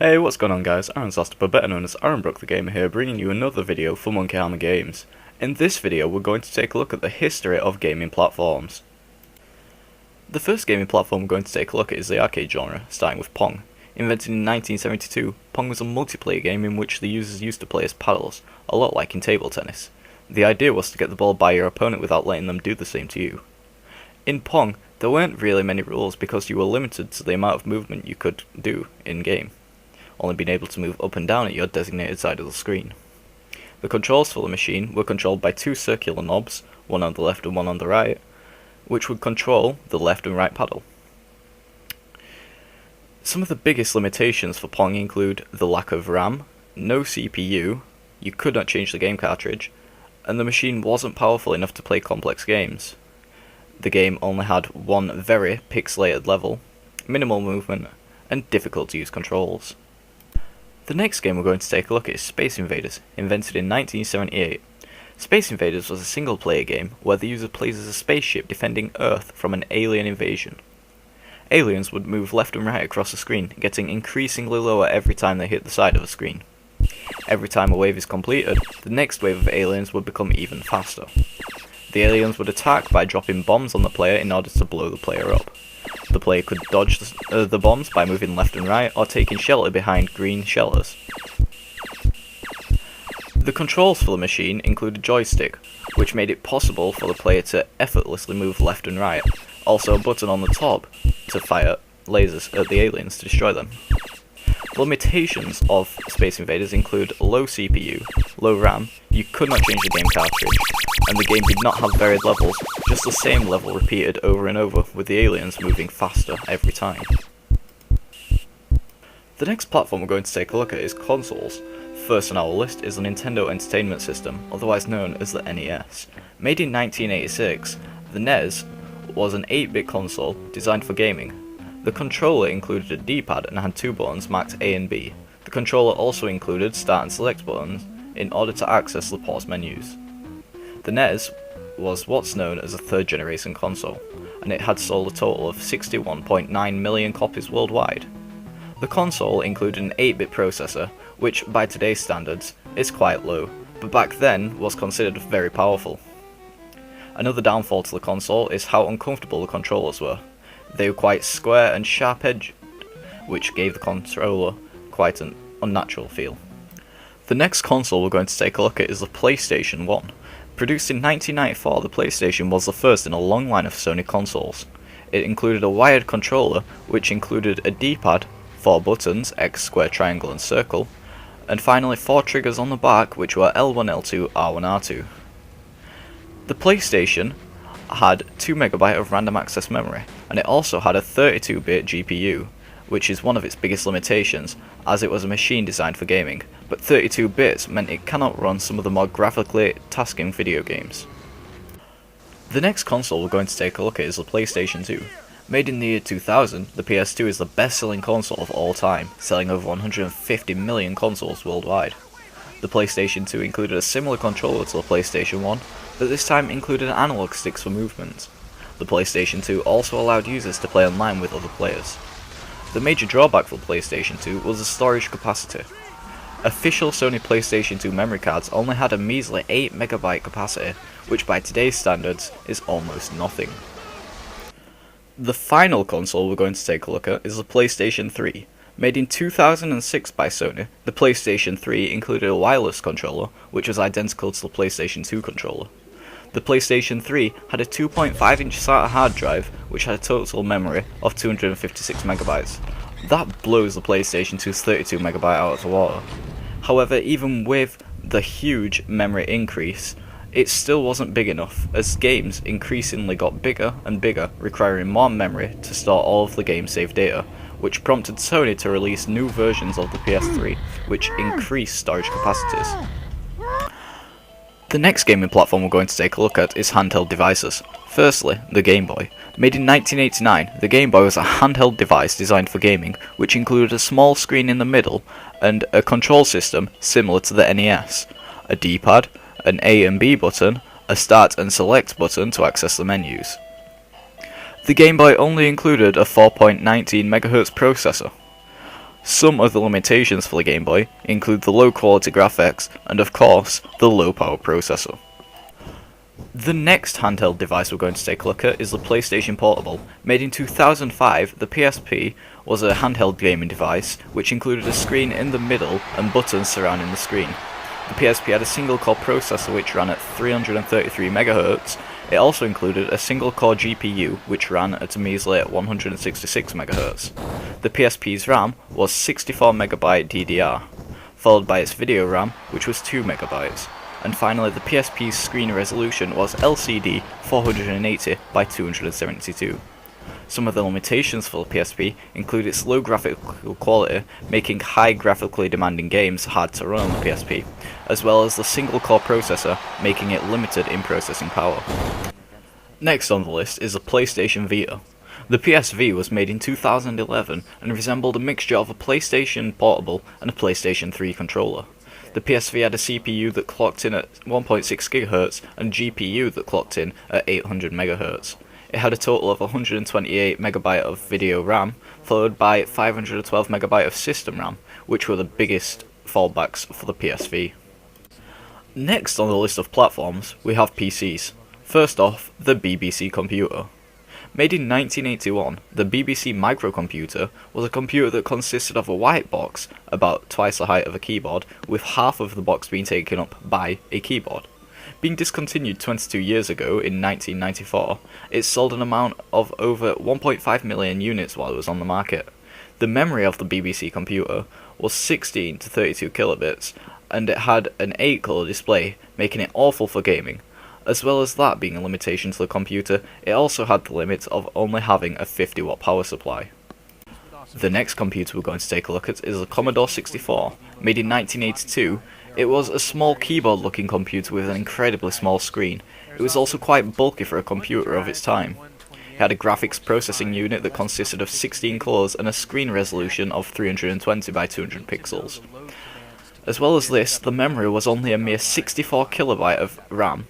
Hey, what's going on guys? Aaron Zoster, better known as Aaron Brook the Gamer here, bringing you another video for Monkey Hammer Games. In this video, we're going to take a look at the history of gaming platforms. The first gaming platform we're going to take a look at is the arcade genre, starting with Pong. Invented in 1972, Pong was a multiplayer game in which the users used to play as paddles, a lot like in table tennis. The idea was to get the ball by your opponent without letting them do the same to you. In Pong, there weren't really many rules because you were limited to the amount of movement you could do in-game, only being able to move up and down at your designated side of the screen. The controls for the machine were controlled by two circular knobs, one on the left and one on the right, which would control the left and right paddle. Some of the biggest limitations for Pong include the lack of RAM, no CPU, you could not change the game cartridge, and the machine wasn't powerful enough to play complex games. The game only had one very pixelated level, minimal movement, and difficult to use controls. The next game we're going to take a look at is Space Invaders, invented in 1978. Space Invaders was a single-player game where the user plays as a spaceship defending Earth from an alien invasion. Aliens would move left and right across the screen, getting increasingly lower every time they hit the side of the screen. Every time a wave is completed, the next wave of aliens would become even faster. The aliens would attack by dropping bombs on the player in order to blow the player up. The player could dodge the bombs by moving left and right or taking shelter behind green shelters. The controls for the machine include a joystick, which made it possible for the player to effortlessly move left and right, also a button on the top to fire lasers at the aliens to destroy them. The limitations of Space Invaders include low CPU, low RAM, you could not change the game cartridge, and the game did not have varied levels, just the same level repeated over and over, with the aliens moving faster every time. The next platform we're going to take a look at is consoles. First on our list is the Nintendo Entertainment System, otherwise known as the NES. Made in 1986, the NES was an 8-bit console designed for gaming. The controller included a D-pad and had two buttons marked A and B. The controller also included start and select buttons in order to access the pause menus. The NES was what's known as a third generation console, and it had sold a total of 61.9 million copies worldwide. The console included an 8-bit processor, which by today's standards is quite low, but back then was considered very powerful. Another downfall to the console is how uncomfortable the controllers were. They were quite square and sharp-edged, which gave the controller quite an unnatural feel. The next console we're going to take a look at is the PlayStation 1. Produced in 1994, the PlayStation was the first in a long line of Sony consoles. It included a wired controller, which included a D-pad, 4 buttons, X, square, triangle and circle, and finally 4 triggers on the back, which were L1, L2, R1, R2. The PlayStation had 2MB of random access memory, and it also had a 32-bit GPU, which is one of its biggest limitations, as it was a machine designed for gaming, but 32 bits meant it cannot run some of the more graphically tasking video games. The next console we're going to take a look at is the PlayStation 2. Made in the year 2000, the PS2 is the best-selling console of all time, selling over 150 million consoles worldwide. The PlayStation 2 included a similar controller to the PlayStation 1, but this time included analog sticks for movement. The PlayStation 2 also allowed users to play online with other players. The major drawback for the PlayStation 2 was the storage capacity. Official Sony PlayStation 2 memory cards only had a measly 8MB capacity, which by today's standards is almost nothing. The final console we're going to take a look at is the PlayStation 3. Made in 2006 by Sony, the PlayStation 3 included a wireless controller, which was identical to the PlayStation 2 controller. The PlayStation 3 had a 2.5-inch SATA hard drive, which had a total memory of 256MB. That blows the PlayStation 2's 32MB out of the water. However, even with the huge memory increase, it still wasn't big enough, as games increasingly got bigger and bigger, requiring more memory to store all of the game save data, which prompted Sony to release new versions of the PS3, which increased storage capacities. The next gaming platform we're going to take a look at is handheld devices. Firstly, the Game Boy. Made in 1989, the Game Boy was a handheld device designed for gaming, which included a small screen in the middle and a control system similar to the NES, a D-pad, an A and B button, a start and select button to access the menus. The Game Boy only included a 4.19 MHz processor. Some of the limitations for the Game Boy include the low quality graphics and of course the low power processor. The next handheld device we're going to take a look at is the PlayStation Portable. Made in 2005, the PSP was a handheld gaming device which included a screen in the middle and buttons surrounding the screen. The PSP had a single core processor which ran at 333 MHz. It also included a single core GPU which ran at a measly 166 MHz. The PSP's RAM was 64 MB DDR, followed by its video RAM which was 2 MB. And finally, the PSP's screen resolution was LCD 480 by 272. Some of the limitations for the PSP include its low graphical quality, making high graphically demanding games hard to run on the PSP, as well as the single core processor, making it limited in processing power. Next on the list is the PlayStation Vita. The PSV was made in 2011 and resembled a mixture of a PlayStation Portable and a PlayStation 3 controller. The PSV had a CPU that clocked in at 1.6 GHz and GPU that clocked in at 800 MHz. It had a total of 128 MB of video RAM, followed by 512 MB of system RAM, which were the biggest fallbacks for the PSV. Next on the list of platforms, we have PCs. First off, the BBC Computer. Made in 1981, the BBC Microcomputer was a computer that consisted of a white box, about twice the height of a keyboard, with half of the box being taken up by a keyboard. Being discontinued 22 years ago in 1994, it sold an amount of over 1.5 million units while it was on the market. The memory of the BBC Computer was 16 to 32 kilobits, and it had an 8-colour display, making it awful for gaming. As well as that being a limitation to the computer, it also had the limit of only having a 50 watt power supply. The next computer we're going to take a look at is the Commodore 64. Made in 1982, it was a small keyboard looking computer with an incredibly small screen. It was also quite bulky for a computer of its time. It had a graphics processing unit that consisted of 16 cores and a screen resolution of 320 by 200 pixels. As well as this, the memory was only a mere 64 kilobyte of RAM,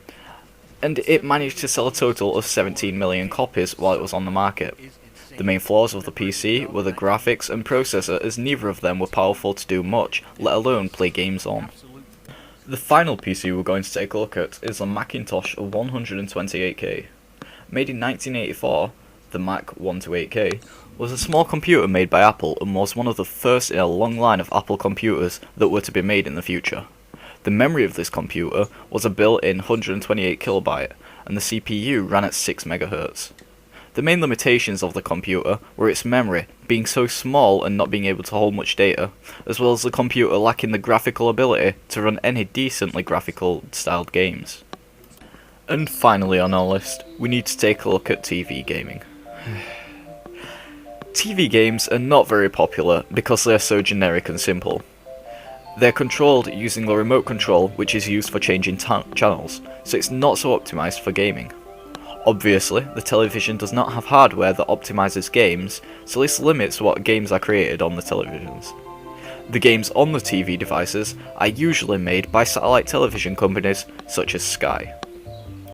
and it managed to sell a total of 17 million copies while it was on the market. The main flaws of the PC were the graphics and processor, as neither of them were powerful to do much, let alone play games on. The final PC we're going to take a look at is the Macintosh 128K. Made in 1984, the Mac 128K was a small computer made by Apple and was one of the first in a long line of Apple computers that were to be made in the future. The memory of this computer was a built-in 128 kilobyte, and the CPU ran at 6 MHz. The main limitations of the computer were its memory being so small and not being able to hold much data, as well as the computer lacking the graphical ability to run any decently graphical styled games. And finally on our list, we need to take a look at TV gaming. TV games are not very popular because they are so generic and simple. They're controlled using the remote control, which is used for changing channels, so it's not so optimized for gaming. Obviously, the television does not have hardware that optimizes games, so this limits what games are created on the televisions. The games on the TV devices are usually made by satellite television companies such as Sky.